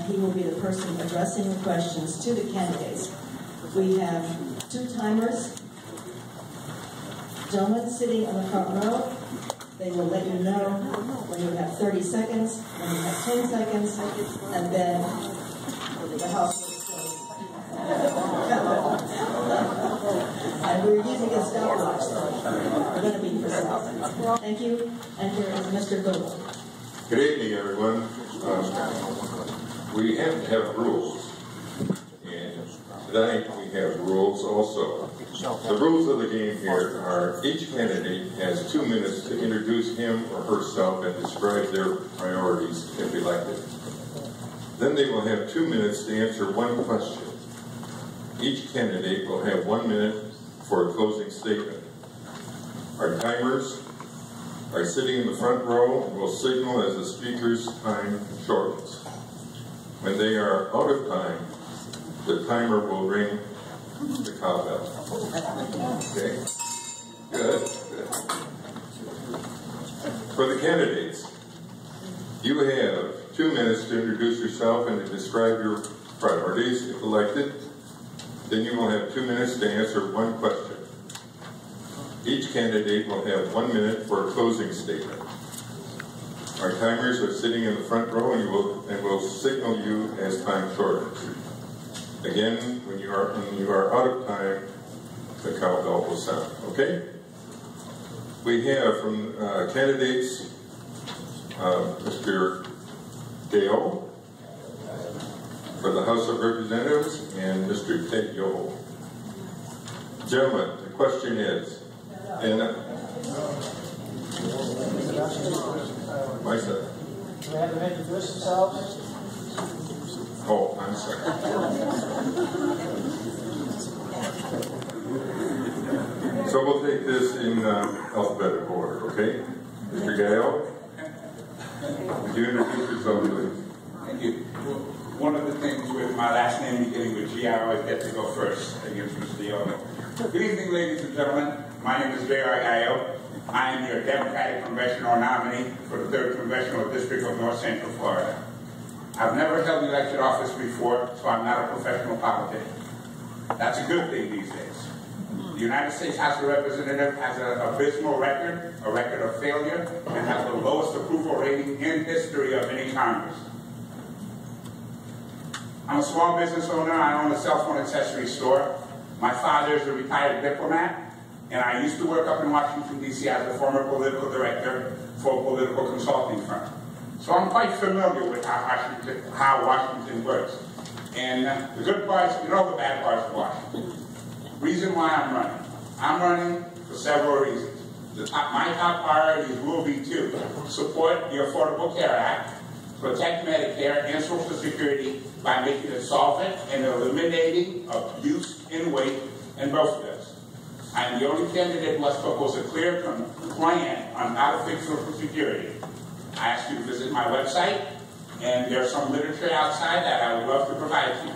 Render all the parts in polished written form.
he will be the person addressing the questions to the candidates. We have 2 timers. Gentlemen sitting on the front row, they will let you know when you have 30 seconds, when you have 10 seconds, and then the House will close. And we're using a stopwatch, so we're going to be precise. Thank you. And here is Mr. Goodall. Good evening, everyone. We have to have rules. And tonight we have rules also. The rules of the game here are each candidate has 2 minutes to introduce him or herself and describe their priorities if elected. Then they will have 2 minutes to answer one question. Each candidate will have 1 minute for a closing statement. Our timers are sitting in the front row and will signal as the speaker's time shortens. When they are out of time, the timer will ring the cowbell. Okay? Good. For the candidates, you have 2 minutes to introduce yourself and to describe your priorities if elected. Then you will have 2 minutes to answer one question. Each candidate will have 1 minute for a closing statement. Our timers are sitting in the front row and will signal you as time shortens. Again, when you are out of time, the cowbell will sound. Okay? We have from candidates Mr. Gale for the House of Representatives and Mr. Ted Yoho. Gentlemen, the question is, and myself. Do they have to introduce themselves? Oh, I'm sorry. So we'll take this in alphabetical order, okay? Mr. Gale, would you introduce yourself, please? Thank you. One of the things with my last name beginning with G, I always get to go first against Mr. Yoho. Good evening, ladies and gentlemen. My name is Barry Gale. I am your Democratic congressional nominee for the 3rd Congressional District of North Central Florida. I've never held elected office before, so I'm not a professional politician. That's a good thing these days. The United States House of Representatives has an abysmal record, a record of failure, and has the lowest approval rating in history of any Congress. I'm a small business owner. I own a cell phone accessory store. My father is a retired diplomat, and I used to work up in Washington, D.C. as a former political director for a political consulting firm. So I'm quite familiar with how Washington works. And the good parts, you know the bad parts of Washington. Reason why I'm running. I'm running for several reasons. My top priorities will be to support the Affordable Care Act, protect Medicare and Social Security by making it solvent and eliminating abuse and waste in both of those. I am the only candidate who must propose a clear plan on how to fix Social Security. I ask you to visit my website, and there's some literature outside that I would love to provide to you.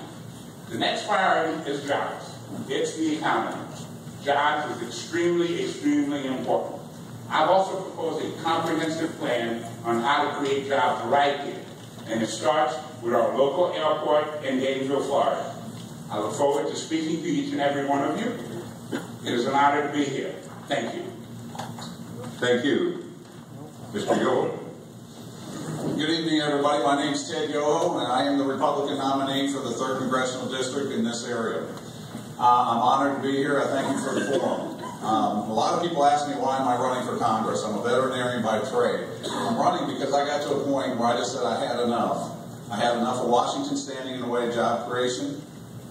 The next priority is jobs. It's the economy. Jobs is extremely, extremely important. I've also proposed a comprehensive plan on how to create jobs right here, and it starts with our local airport in Gainesville, Florida. I look forward to speaking to each and every one of you. It is an honor to be here. Thank you. Thank you. Mr. Yoho. Good evening, everybody. My name is Ted Yoho, and I am the Republican nominee for the 3rd Congressional District in this area. I'm honored to be here. I thank you for the forum. A lot of people ask me why am I running for Congress. I'm a veterinarian by trade. I'm running because I got to a point where I just said I had enough. I had enough of Washington standing in the way of job creation.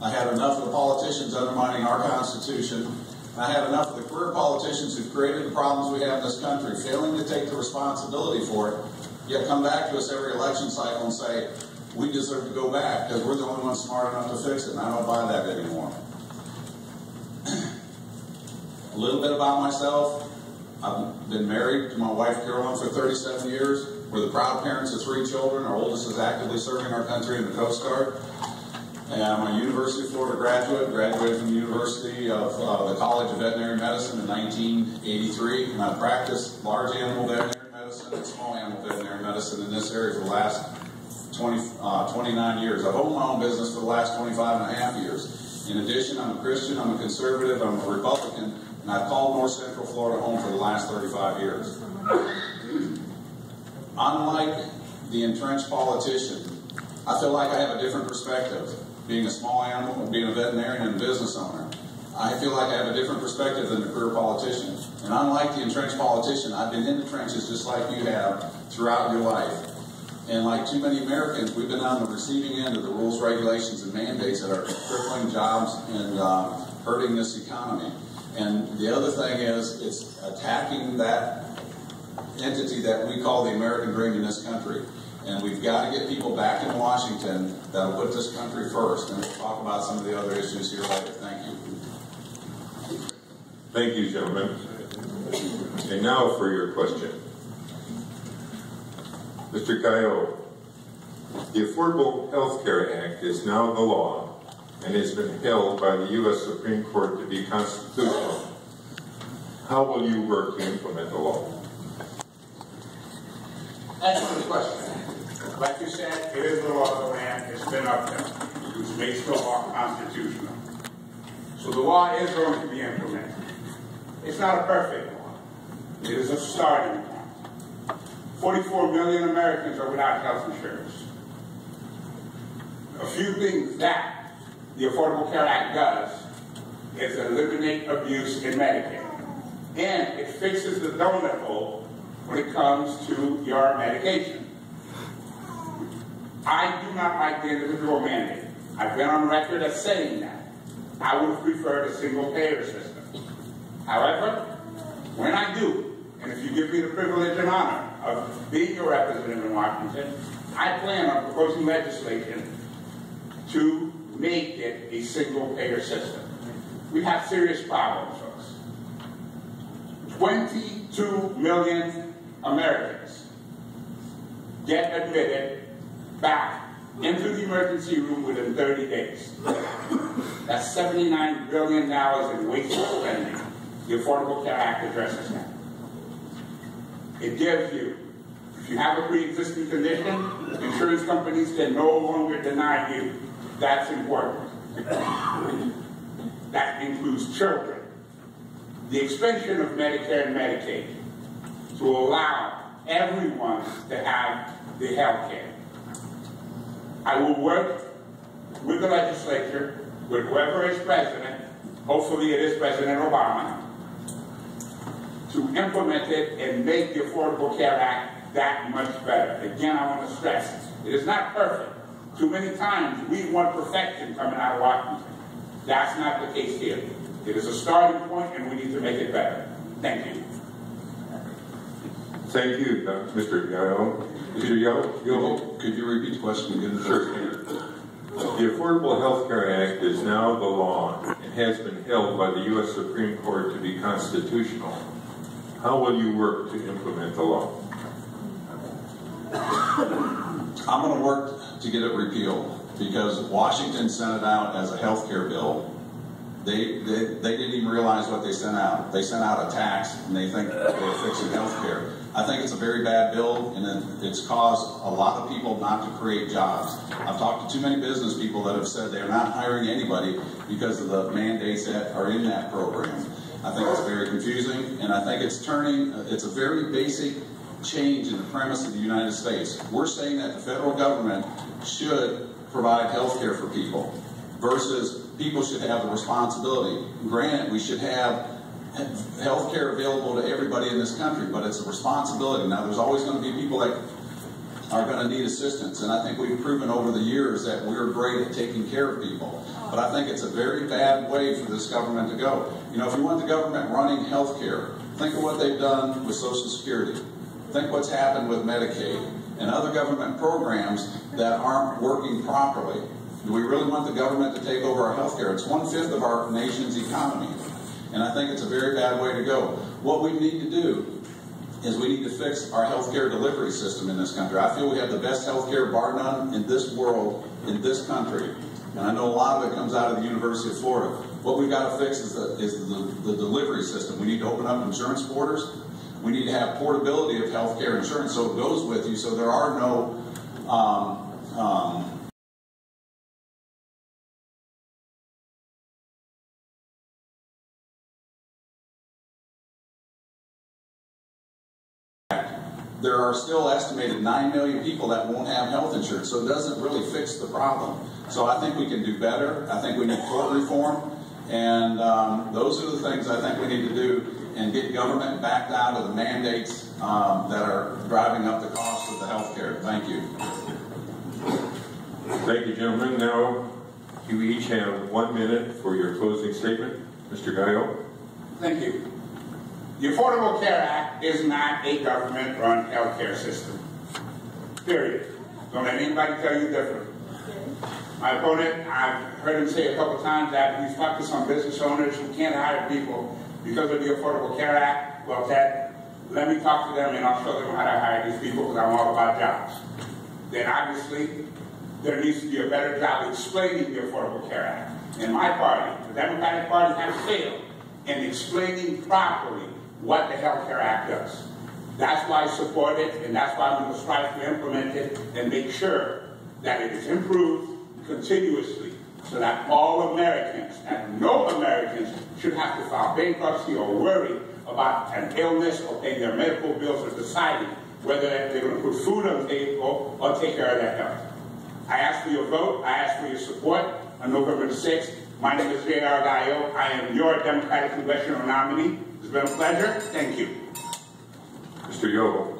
I had enough of the politicians undermining our Constitution. I had enough of the career politicians who created the problems we have in this country, failing to take the responsibility for it, yet come back to us every election cycle and say, we deserve to go back because we're the only ones smart enough to fix it, and I don't buy that anymore. A little bit about myself. I've been married to my wife Carolyn for 37 years. We're the proud parents of 3 children. Our oldest is actively serving our country in the Coast Guard. And I'm a University of Florida graduate, graduated from the University of the College of Veterinary Medicine in 1983. And I've practiced large animal veterinary medicine and small animal veterinary medicine in this area for the last 29 years. I've owned my own business for the last 25.5 years. In addition, I'm a Christian, I'm a conservative, I'm a Republican, and I've called North Central Florida home for the last 35 years. Unlike the entrenched politician, I feel like I have a different perspective. Being a small animal, being a veterinarian and a business owner, I feel like I have a different perspective than a career politician. And unlike the entrenched politician, I've been in the trenches just like you have throughout your life. And like too many Americans, we've been on the receiving end of the rules, regulations, and mandates that are crippling jobs and hurting this economy. And the other thing is, it's attacking that entity that we call the American dream in this country. And we've got to get people back in Washington that will put this country first. And we'll talk about some of the other issues here later. Thank you. Thank you, gentlemen. And now for your question. Mr. Gallo, the Affordable Health Care Act is now the law and has been held by the U.S. Supreme Court to be constitutional. How will you work to implement the law? Excellent question. Like you said, it is the law of the land. It's been upheld, which makes the law constitutional. So the law is going to be implemented. It's not a perfect law. It is a starting point. 44 million Americans are without health insurance. A few things that the Affordable Care Act does is eliminate abuse in Medicaid. And it fixes the donut hole when it comes to your medication. I do not like the individual mandate. I've been on record as saying that. I would have preferred a single-payer system. However, when I do, and if you give me the privilege and honor of being your representative in Washington, I plan on proposing legislation to make it a single-payer system. We have serious problems, folks. 22 million Americans get admitted back into the emergency room within 30 days. That's $79 billion in wasteful spending. The Affordable Care Act addresses that. It gives you, if you have a pre-existing condition, insurance companies can no longer deny you. That's important. That includes children. The expansion of Medicare and Medicaid to allow everyone to have the health care. I will work with the legislature, with whoever is president, hopefully it is President Obama, to implement it and make the Affordable Care Act that much better. Again, I want to stress, it is not perfect. Too many times we want perfection coming out of Washington. That's not the case here. It is a starting point and we need to make it better. Thank you. Thank you, Mr. Gallo. Mr. Gallo, Could you repeat the question again? sure. The Affordable Health Care Act is now the law and has been held by the U.S. Supreme Court to be constitutional. How will you work to implement the law? I'm going to work to get it repealed because Washington sent it out as a health care bill. They didn't even realize what they sent out. They sent out a tax and they think they're fixing health care. I think it's a very bad bill and it's caused a lot of people not to create jobs. I've talked to too many business people that have said they're not hiring anybody because of the mandates that are in that program. I think it's very confusing, and I think it's a very basic change in the premise of the United States. We're saying that the federal government should provide health care for people versus people should have the responsibility. Granted, we should have health care available to everybody in this country, but it's a responsibility. Now, there's always going to be people that are going to need assistance, and I think we've proven over the years that we're great at taking care of people. But I think it's a very bad way for this government to go. You know, if you want the government running health care, think of what they've done with Social Security. Think what's happened with Medicaid and other government programs that aren't working properly. Do we really want the government to take over our health care? It's 1/5 of our nation's economy. And I think it's a very bad way to go. What we need to do is we need to fix our healthcare delivery system in this country. I feel we have the best healthcare bar none in this world, in this country. And I know a lot of it comes out of the University of Florida. What we've got to fix is the delivery system. We need to open up insurance borders. We need to have portability of healthcare insurance so it goes with you, so there are no there are still estimated 9 million people that won't have health insurance, so it doesn't really fix the problem. So I think we can do better. I think we need tort reform, and those are the things I think we need to do, and get government backed out of the mandates that are driving up the cost of the health care. Thank you. Thank you, gentlemen. Now, you each have 1 minute for your closing statement. Mr. Gallo. Thank you. The Affordable Care Act is not a government-run health care system. Period. Don't let anybody tell you different. My opponent, I've heard him say a couple times that he's talked to some business owners who can't hire people because of the Affordable Care Act. Well, Ted, let me talk to them and I'll show them how to hire these people, because I'm all about jobs. Then obviously, there needs to be a better job explaining the Affordable Care Act. And my party, the Democratic Party, has failed in explaining properly what the Health Care Act does. That's why I support it, and that's why I'm going to strive to implement it and make sure that it is improved continuously, so that all Americans and no Americans should have to file bankruptcy or worry about an illness or paying their medical bills or deciding whether they're going to put food on the table or take care of their health. I ask for your vote. I ask for your support on November the 6th. My name is J.R. Gallo. I am your Democratic congressional nominee. It's been a pleasure. Thank you. Mr. Yoho.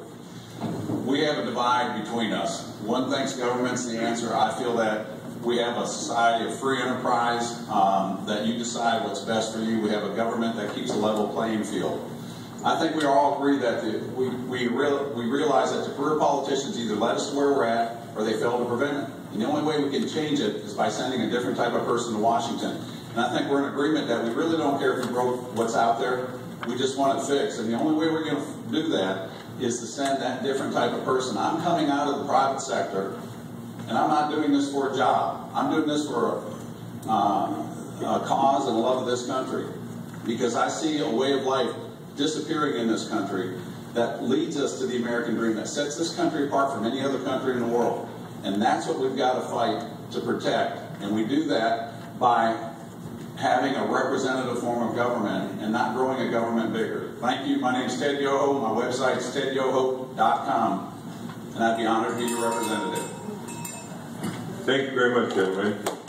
We have a divide between us. One thinks government's the answer. I feel that we have a society of free enterprise, that you decide what's best for you. We have a government that keeps a level playing field. I think we all agree that we realize that the career politicians either led us to where we're at or they fail to prevent it. And the only way we can change it is by sending a different type of person to Washington. And I think we're in agreement that we really don't care if we broke what's out there. We just want it fixed. And the only way we're going to do that is to send that different type of person. I'm coming out of the private sector, and I'm not doing this for a job. I'm doing this for a cause and a love of this country, because I see a way of life disappearing in this country that leads us to the American dream, that sets this country apart from any other country in the world. And that's what we've got to fight to protect. And we do that by having a representative form of government and not growing a government bigger. Thank you. My name is Ted Yoho. My website is tedyoho.com. And I'd be honored to be your representative. Thank you very much, gentlemen.